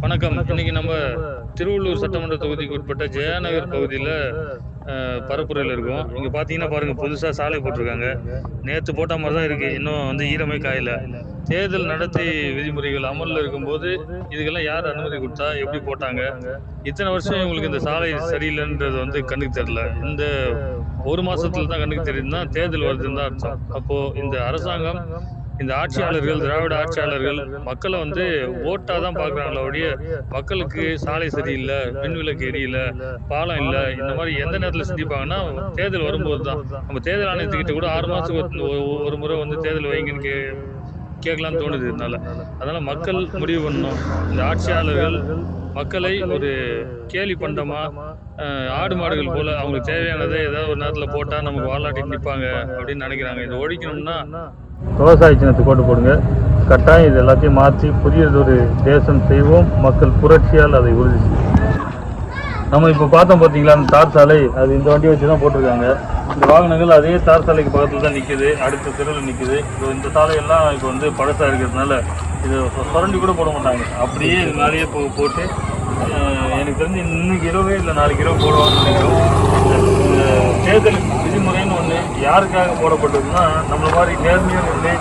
வணக்கம். இன்னைக்கு நம்ம திருவள்ளூர் சட்டமன்ற தொகுதிக்கு உட்பட்ட ஜெயாநகர் பகுதியில் பரப்புரையில் இருக்கோம். இங்கே பார்த்தீங்கன்னா பாருங்க, புதுசாக சாலை போட்டிருக்காங்க. நேற்று போட்ட மாதிரி தான் இருக்கு, இன்னும் வந்து ஈரமே காயல. தேர்தல் நடத்தை விதிமுறைகள் அமலில் இருக்கும்போது இதுக்கெல்லாம் யார் அனுமதி கொடுத்தா, எப்படி போட்டாங்க? இத்தனை வருஷம் இவங்களுக்கு இந்த சாலை சரியில்லைன்றது வந்து கண்ணுக்கு தெரியல. இந்த ஒரு மாசத்துல தான் கண்ணுக்கு தெரியுதுன்னா தேர்தல் வருதுன்னு தான் அர்த்தம். அப்போ இந்த அரசாங்கம், இந்த ஆட்சியாளர்கள், திராவிட ஆட்சியாளர்கள் மக்களை வந்து ஓட்டா தான் பார்க்குறாங்களே ஒழிய, மக்களுக்கு சாலை சரியில்லை, மின்விளக்கு எரியல, பாலம் இல்லை, இந்த மாதிரி எந்த நேரத்தில் சிந்திப்பாங்கன்னா தேர்தல் வரும்போது தான். நம்ம தேர்தல் ஆணையத்துக்கிட்ட கூட 6 மாதத்துக்கு ஒரு முறை வந்து தேர்தல் வைங்கன்னு கேட்கலான்னு தோணுது. அதனால மக்கள் முடிவு பண்ணணும். இந்த ஆட்சியாளர்கள் மக்களை ஒரு கேலி பண்டமா, ஆடு மாடுகள் போல அவங்களுக்கு தேவையானதை ஏதாவது ஒரு நேரத்தில் போட்டால் நமக்கு வாலாட்டி நிற்பாங்க அப்படின்னு நினைக்கிறாங்க. இதை ஒழிக்கணும்னா விவசாய சின்னத்துக்கு ஓட்டு போடுங்க. கட்டாயம் இது எல்லாத்தையும் மாற்றி புதியது ஒரு தேசம் செய்வோம். மக்கள் புரட்சியால் அதை உறுதி செய்வோம். நம்ம இப்போ பார்த்தோம் பார்த்தீங்களா, அந்த தார் சாலை, அது இந்த வண்டியை வச்சு தான் போட்டிருக்காங்க. இந்த வாகனங்கள் அதே தார் சாலைக்கு பக்கத்தில் தான் நிற்குது, அடுத்த தெருவில் நிற்குது. இந்த சாலையெல்லாம் இப்போ வந்து பழசாக இருக்கிறதுனால இது சுரண்டி கூட போட மாட்டாங்க, அப்படியே இது மேலேயே போட்டு எனக்கு தெரிஞ்சு இன்னைக்கு இரவே இல்லை நாளைக்கு இரவு போடுவாங்கன்னு நினைக்கிறோம். இந்த தேர்தல் விதிமுறைன்னு ஒன்று யாருக்காக போடப்பட்டதுன்னா, நம்மள மாதிரி நேர்மையாக இருந்து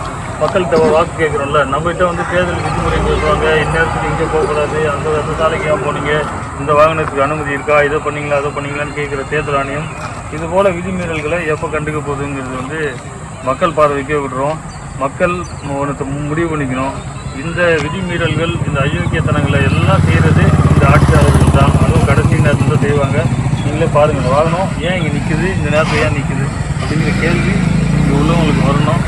மக்கள்கிட்ட வாக்கு கேட்குறோம்ல, நம்மகிட்ட வந்து தேர்தல் விதிமுறை பேசுவாங்க. இந்நேரத்துக்கு இங்கே போகக்கூடாது, அந்த சாலைக்கு ஏன் போனீங்க, இந்த வாகனத்துக்கு அனுமதி இருக்கா, இதை பண்ணீங்களா அதை பண்ணீங்களான்னு கேட்குற தேர்தல் ஆணையம் இதுபோல் விதிமீறல்களை எப்போ கண்டுக்க போகுதுங்கிறது வந்து மக்கள் பார்வைக்கே விடுறோம். மக்கள் ஒன்று முடிவு பண்ணிக்கணும். இந்த விதிமீறல்கள், இந்த அயோக்கியத்தனங்களை எல்லாம் செய்கிறது இந்த ஆட்சியாளர்கள் தான். அதுவும் கடைசி நேரத்தில் தான் செய்வாங்க. நீங்களே பாருங்கள், வாகனம் ஏன் இங்கே நிற்குது, இந்த நேரத்தில் ஏன் நிற்குது அப்படிங்கிற கேள்வி இங்கே உள்ளவங்களுக்கு வரணும்.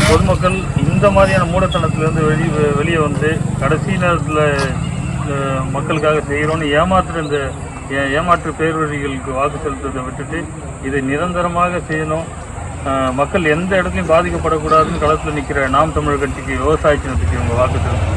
பொதுமக்கள் இந்த மாதிரியான மூடத்தனத்திலேருந்து வெளியே வந்து கடைசி நேரத்தில் மக்களுக்காக செய்கிறோன்னு இந்த ஏமாற்று பேர்வழிகளுக்கு வாக்கு செலுத்துவதை விட்டுட்டு இதை நிரந்தரமாக செய்யணும். மக்கள் எந்த இடத்துலையும் பாதிக்கப்படக்கூடாதுன்னு களத்தில் நிற்கிற நாம் தமிழர் கட்சிக்கு, விவசாய சின்னத்துக்கு இவங்க வாக்கு செலுத்தணும்.